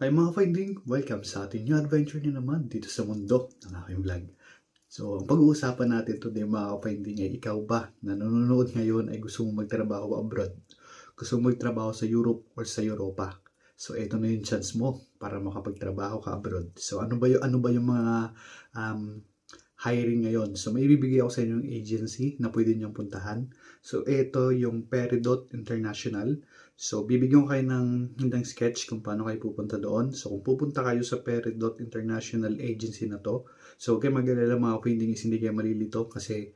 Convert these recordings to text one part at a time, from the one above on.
Hi mga finding! Welcome sa ating new adventure na naman dito sa mundo ng aking vlog. So, ang pag-uusapan natin today mga finding ay ikaw ba na nanonood ngayon ay gusto mong magtrabaho abroad? Gusto mong magtrabaho sa Europe or sa Europa? So, ito na yung chance mo para makapagtrabaho ka abroad. So, ano ba yung mga um, hiring ngayon? So, may ibibigay ako sa inyo yung agency na pwede niyong puntahan. So, ito yung Peridot International. So, bibigyan ko kayo ng sketch kung paano kayo pupunta doon. So, kung pupunta kayo sa Peridot International Agency na to, so, huwag kayo mag-alala mga finding is hindi kayo malilito kasi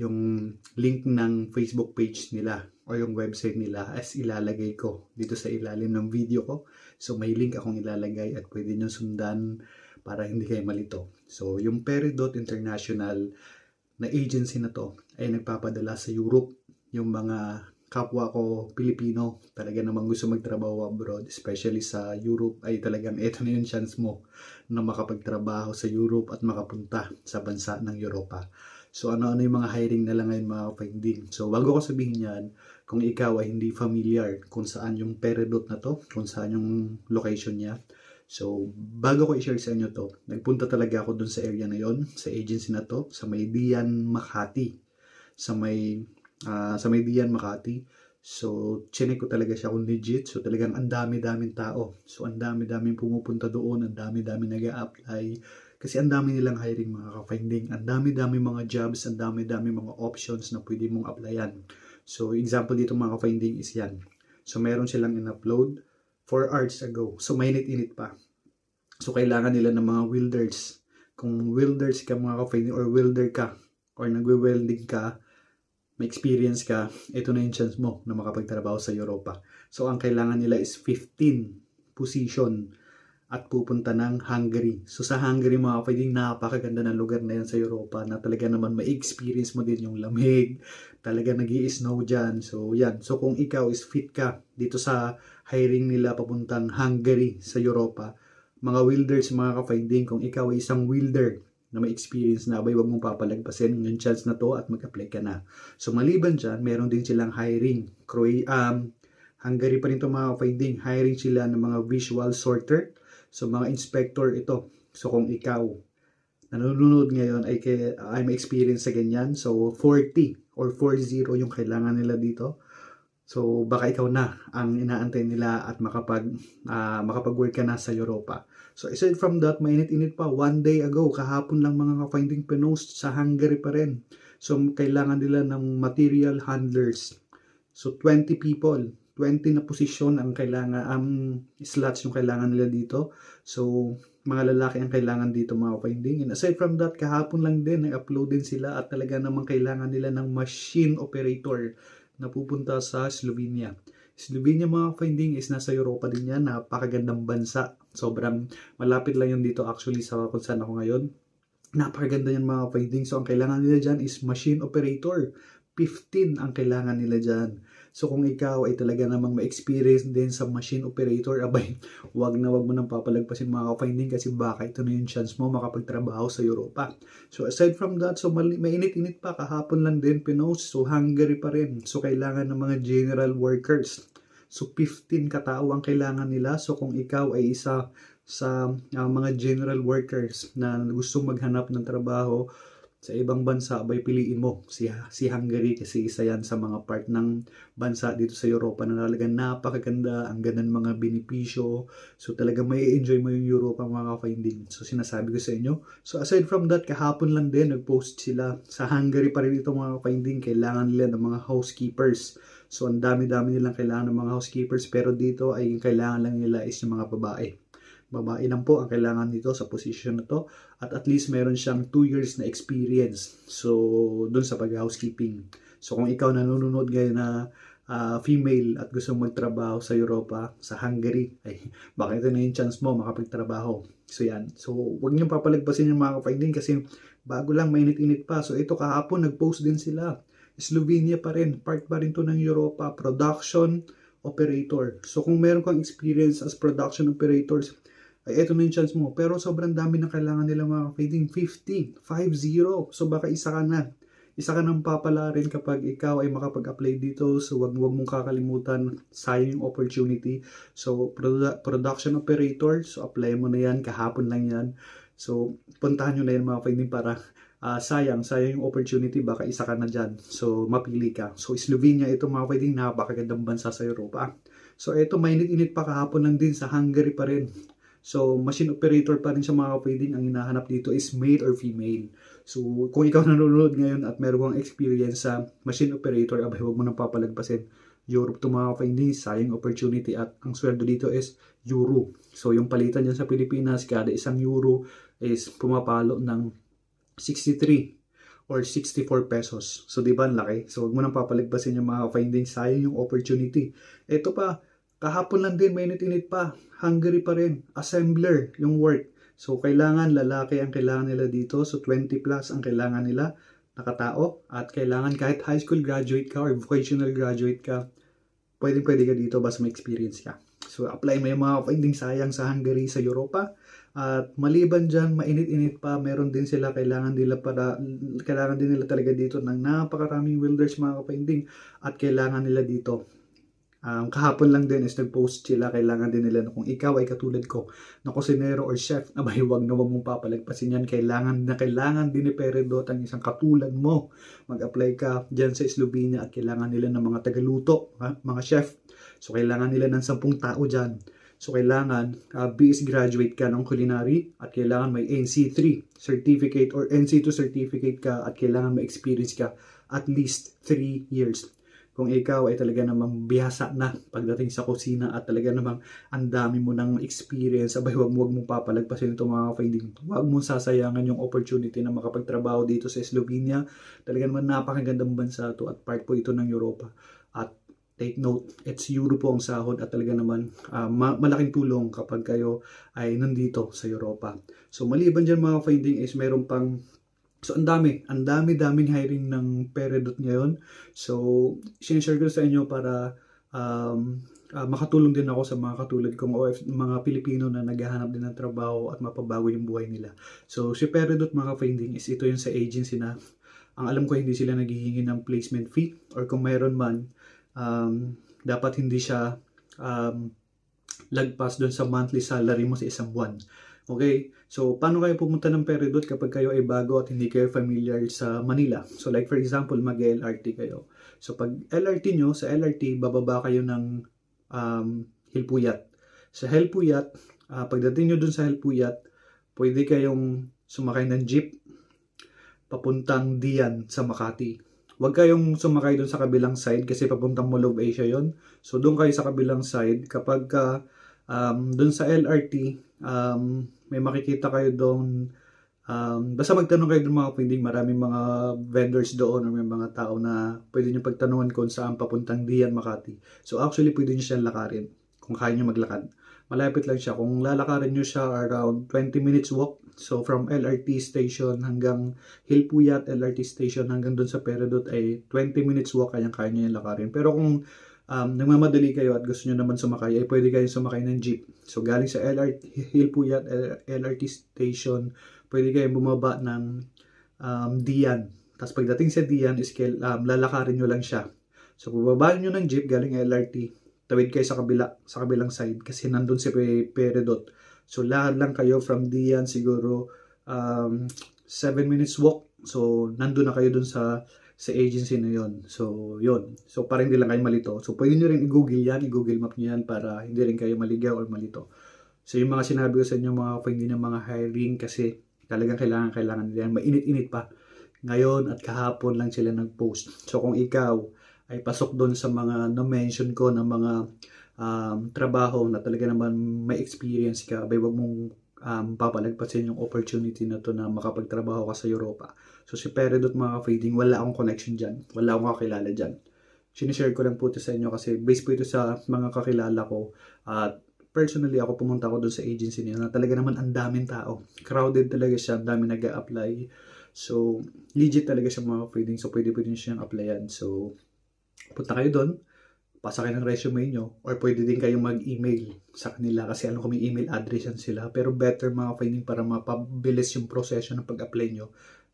yung link ng Facebook page nila o yung website nila as ilalagay ko dito sa ilalim ng video ko. So, may link akong ilalagay at pwede nyo sundan para hindi kayo malito. So, yung Peridot International na agency na to ay nagpapadala sa Europe yung mga kapwa ko Pilipino talaga namang gusto magtrabaho abroad, especially sa Europe, ay talagang ito na yung chance mo na makapagtrabaho sa Europe at makapunta sa bansa ng Europa. So ano-ano yung mga hiring na lang ngayon mga finding. So bago ko sabihin yan, kung ikaw ay hindi familiar kung saan yung Peridot na to, kung saan yung location niya, so bago ko i-share sa inyo to, nagpunta talaga ako dun sa area na yon, sa agency na to, sa may Dian Makati. Sa may Dian Makati. So, chinek ko talaga siya kung legit. So, talagang ang dami-daming tao. So, ang dami-daming pumupunta doon. Ang dami-daming nag-a-apply. Kasi ang dami nilang hiring mga ka-finding. Ang dami-daming mga jobs. Ang dami-daming mga options na pwede mong applyan. So, example dito mga ka-finding is yan. So, meron silang in-upload 4 hours ago. So, mainit-init pa. So, kailangan nila ng mga welders. Kung welders ka mga ka-finding or welder ka or nagwe-welding ka, may experience ka, ito na yung chance mo na makapagtrabaho sa Europa. So, ang kailangan nila is 15 position at pupunta ng Hungary. So, sa Hungary, mga kapatid, napakaganda ng lugar na yan sa Europa na talaga naman may experience mo din yung lamig. Talaga nag-i-snow dyan. So, yan. So, kung ikaw is fit ka dito sa hiring nila papuntang Hungary sa Europa, mga wielders, mga ka-finding, kung ikaw ay isang wielder na may experience na, abay, wag mong papalagpasin yung chance na to at mag-apply ka na. So, maliban dyan, meron din silang hiring. Hungary pa rin ito mga finding. Hiring sila ng mga visual sorter. So, mga inspector ito. So, kung ikaw nanonood ngayon ay may experience sa ganyan. So, 40 or 40 yung kailangan nila dito. So, baka ikaw na ang inaantay nila at makapag-work ka na sa Europa. So, aside from that, mainit-init pa. 1 day ago, kahapon lang mga ka-finding pinost sa Hungary pa rin. So, kailangan nila ng material handlers. So, 20 people, 20 na posisyon ang kailangan, slots yung kailangan nila dito. So, mga lalaki ang kailangan dito mga ka-finding. And aside from that, kahapon lang din, nag-upload din sila at talaga namang kailangan nila ng machine operator na pupunta sa Slovenia. Slovenia mga finding is nasa Europa din yan. Napakagandang bansa. Sobrang malapit lang yun dito actually sa kung saan ako ngayon. Napakaganda yan mga finding. So ang kailangan nila dyan is machine operator. 15 ang kailangan nila dyan. So kung ikaw ay talaga namang ma-experience din sa machine operator, abay, wag mo nang papalagpasin mga ka-finding kasi baka ito na yung chance mo makapagtrabaho sa Europa. So aside from that, so mainit-init pa, kahapon lang din pinost, so Hungary pa rin. So kailangan ng mga general workers. So 15 katao ang kailangan nila. So kung ikaw ay isa sa mga general workers na gusto maghanap ng trabaho sa ibang bansa, abay piliin mo si Hungary kasi isa yan sa mga part ng bansa dito sa Europa na talagang napakaganda, ang ganda ng mga benepisyo. So talaga may enjoy mo yung Europa mga ka-finding. So sinasabi ko sa inyo. So aside from that, kahapon lang din nag-post sila sa Hungary pa rin ito mga ka-finding. Kailangan nila ng mga housekeepers. So ang dami-dami nilang kailangan ng mga housekeepers, pero dito ay kailangan lang nila is yung mga babae. Babae lang po ang kailangan nito sa position na to at least meron siyang 2 years na experience so dun sa pag-housekeeping. So kung ikaw nanonood ngayon na female at gusto magtrabaho sa Europa, sa Hungary, ay baka ito na yung chance mo makapagtrabaho. So yan. So huwag niyong papalagpasin yung mga ka-finding kasi bago lang, mainit-init pa. So ito kahapon nag-post din sila. Slovenia pa rin, part pa rin to ng Europa, production operator. So kung meron kang experience as production operators, ay eto na yung chance mo. Pero sobrang dami na kailangan nila mga ka-finding. 50. So baka isa ka na. isa ka ng papala rin kapag ikaw ay makapag-apply dito. So wag mong kakalimutan, sayang yung opportunity. So production operator, so apply mo na yan, kahapon lang yan. So puntahan nyo na yan mga ka-finding para sayang yung opportunity, baka isa ka na dyan. So mapili ka. So Slovenia ito mga ka-finding, napakagandang bansa sa Europa. So ito, mainit-init pa, kahapon lang din sa Hungary pa rin. So, machine operator pa rin siya mga ka-finding. Ang hinahanap dito is male or female. So, kung ikaw nanonood ngayon at meron kang experience sa machine operator, abay, huwag mo nang papalagpasin. Europe to mga ka-finding, sayang opportunity, at ang sweldo dito is euro. So, yung palitan dyan sa Pilipinas, kada isang euro is pumapalo ng 63 or 64 pesos. So, di ba ang laki? So, huwag mo nang papalagpasin yung mga ka-finding, sayang yung opportunity. Ito pa, kahapon lang din, mainit-init pa. Hungary pa rin. Assembler yung work. So, kailangan lalaki ang kailangan nila dito. So, 20 plus ang kailangan nila nakatao. At kailangan kahit high school graduate ka or vocational graduate ka, pwede ka dito basta may experience ka. So, apply mo yung mga finding, sayang sa Hungary, sa Europa. At maliban dyan, mainit-init pa, meron din sila, kailangan din nila talaga dito ng napakaraming welders mga ka-finding. At kailangan nila dito. Kahapon lang din is nag-post sila, kailangan din nila kung ikaw ay katulad ko na kusinero or chef, abay, huwag mong papalagpasin yan. Kailangan din ni Peredot ang isang katulad mo. Mag-apply ka dyan sa Slovenia at kailangan nila ng mga tagaluto, mga chef. So, kailangan nila ng 10 tao dyan. So, kailangan BS graduate ka ng culinary at kailangan may NC3 certificate or NC2 certificate ka at kailangan may experience ka at least 3 years. Kung ikaw ay talaga namang bihasa na pagdating sa kusina at talaga namang ang dami mo ng experience, abay, huwag mong papalagpasin ito mga ka-finding. Huwag mong sasayangan yung opportunity na makapagtrabaho dito sa Slovenia. Talaga naman napakagandang bansa to at part po ito ng Europa. At take note, it's euro po ang sahod at talaga naman malaking tulong kapag kayo ay nandito sa Europa. So maliban dyan mga ka-finding is meron pang so, ang daming hiring ng Peredot ngayon. So, sinishare ko sa inyo para makatulong din ako sa mga katulad kong mga Pilipino na naghahanap din ng trabaho at mapabago yung buhay nila. So, si Peredot mga ka-finding is ito yung sa agency na ang alam ko hindi sila naghihingi ng placement fee or kung mayroon man, dapat hindi siya lagpas doon sa monthly salary mo sa isang buwan. Okay, so paano kayo pumunta ng Peredot kapag kayo ay bago at hindi kayo familiar sa Manila? So like for example, mag-LRT kayo. So pag LRT nyo, sa LRT, bababa kayo ng Hilpuyat. Sa Hilpuyat, pagdating nyo dun sa Hilpuyat, pwede kayong sumakay ng jeep papuntang Dian sa Makati. Huwag kayong sumakay dun sa kabilang side kasi papuntang Mall of Asia yon. So doon kayo sa kabilang side. Kapag dun sa LRT, may makikita kayo doon. Basta magtanong kayo doon mga ka-finding, maraming mga vendors doon o may mga tao na pwede nyo pagtanungan kung saan papuntang Dian, Makati. So actually pwede nyo siyang lakarin kung kaya nyo maglakad. Malapit lang siya. Kung lalakarin nyo siya around 20 minutes walk. So from LRT station hanggang Hilpuyat LRT station hanggang doon sa Peredot ay 20 minutes walk, kaya nyo yung lakarin. Pero kung nagmamadali kayo at gusto nyo naman sumakay, ay pwede kayong sumakay ng jeep. So galing sa Hilpuyat LRT station, pwede kayong bumaba ng Dian. Tapos pagdating sa Dian, lalakarin nyo lang siya. So bumaba nyo ng jeep galing LRT, tawid kayo sa kabilang side kasi nandun si Peredot. So lakad lang kayo from Dian, siguro 7 minutes walk. So nandun na kayo dun sa agency na yon. So, yon. So, para hindi lang kayo malito. So, pwede nyo rin i-google yan, i-google map nyo yan para hindi rin kayo maligaw or malito. So, yung mga sinabi ko sa inyo, mga hindi ng mga hiring kasi talagang kailangan nila yan. Mainit-init pa. Ngayon at kahapon lang sila nag-post. So, kung ikaw ay pasok doon sa mga na-mention ko na mga trabaho na talaga naman may experience ka, wag mong papalagpasin yung opportunity na to na makapagtrabaho ka sa Europa. So si Peredot mga ka-finding, wala akong connection dyan. Wala akong kakilala dyan. Sinishare ko lang po ito sa inyo kasi based po ito sa mga kakilala ko. At personally ako pumunta ako doon sa agency niya na talaga naman ang daming tao. Crowded talaga siya, ang dami nag-a-apply. So legit talaga siya mga ka-finding. So pwede nyo siyang applyan. So punta kayo doon. Pasa kayo ng resume nyo or pwede din kayong mag-email sa kanila kasi ano kung may email address yan sila. Pero better mga ka-finding para mapabilis yung proseso ng pag-apply nyo.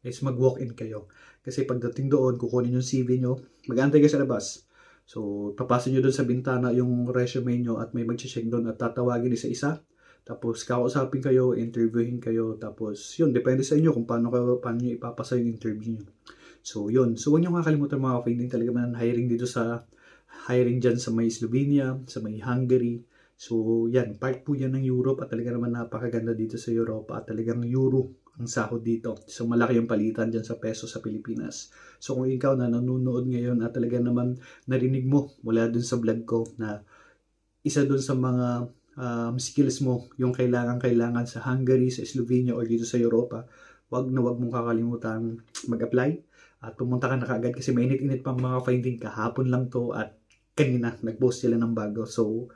is mag-walk-in kayo. Kasi pagdating doon, kukunin yung CV nyo, mag-aantay kayo sa labas. So, papasin nyo doon sa bintana yung resume nyo at may mag-check doon at tatawagin isa-isa. Tapos, kakausapin kayo, interviewin kayo. Tapos, yun, depende sa inyo kung paano nyo ipapasa yung interview nyo. So, yun. So, huwag nyo kakalimutan mga ka-finding, talaga man hiring dito sa hiring dyan sa may Slovenia, sa may Hungary. So, yan. Part po yan ng Europe at talaga naman napakaganda dito sa Europa at talagang euro ang sahod dito. So, malaki yung palitan dyan sa peso sa Pilipinas. So, kung ikaw na nanonood ngayon at talaga naman narinig mo mula dun sa vlog ko na isa dun sa mga skills mo, yung kailangan sa Hungary, sa Slovenia, or dito sa Europa, wag mong kakalimutan mag-apply at pumunta ka na kaagad kasi mainit-init pang mga finding kahapon lang to at kanina nag-post sila ng bago. So,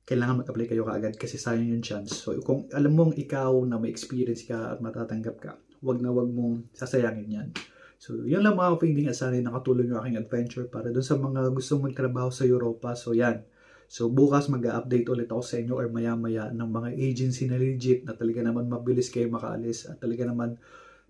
kailangan mag-apply kayo kaagad kasi sayang yung chance. So, kung alam mong ikaw na may experience ka at matatanggap ka, wag mong sasayangin yan. So, yun lang mga finding at sana nakatulong yung aking adventure para dun sa mga gustong magtrabaho sa Europa. So, yan. So, bukas mag-update ulit ako sa inyo or maya-maya ng mga agency na legit na talaga naman mabilis kayo makaalis at talaga naman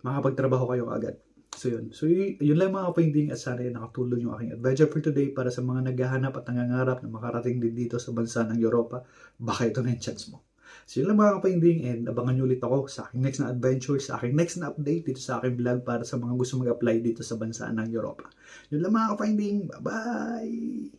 makapagtrabaho kayo kaagad. So yun. So yun lang mga finding at sana nakatulong yung aking adventure for today para sa mga naghahanap at nangangarap na makarating din dito sa bansa ng Europa. Baka ito na yung chance mo. So yun lang mga finding and abangan nyo ulit ako sa aking next na adventure, sa aking next na update dito sa aking vlog para sa mga gusto mag-apply dito sa bansa ng Europa. Yun lang mga finding. Bye-bye!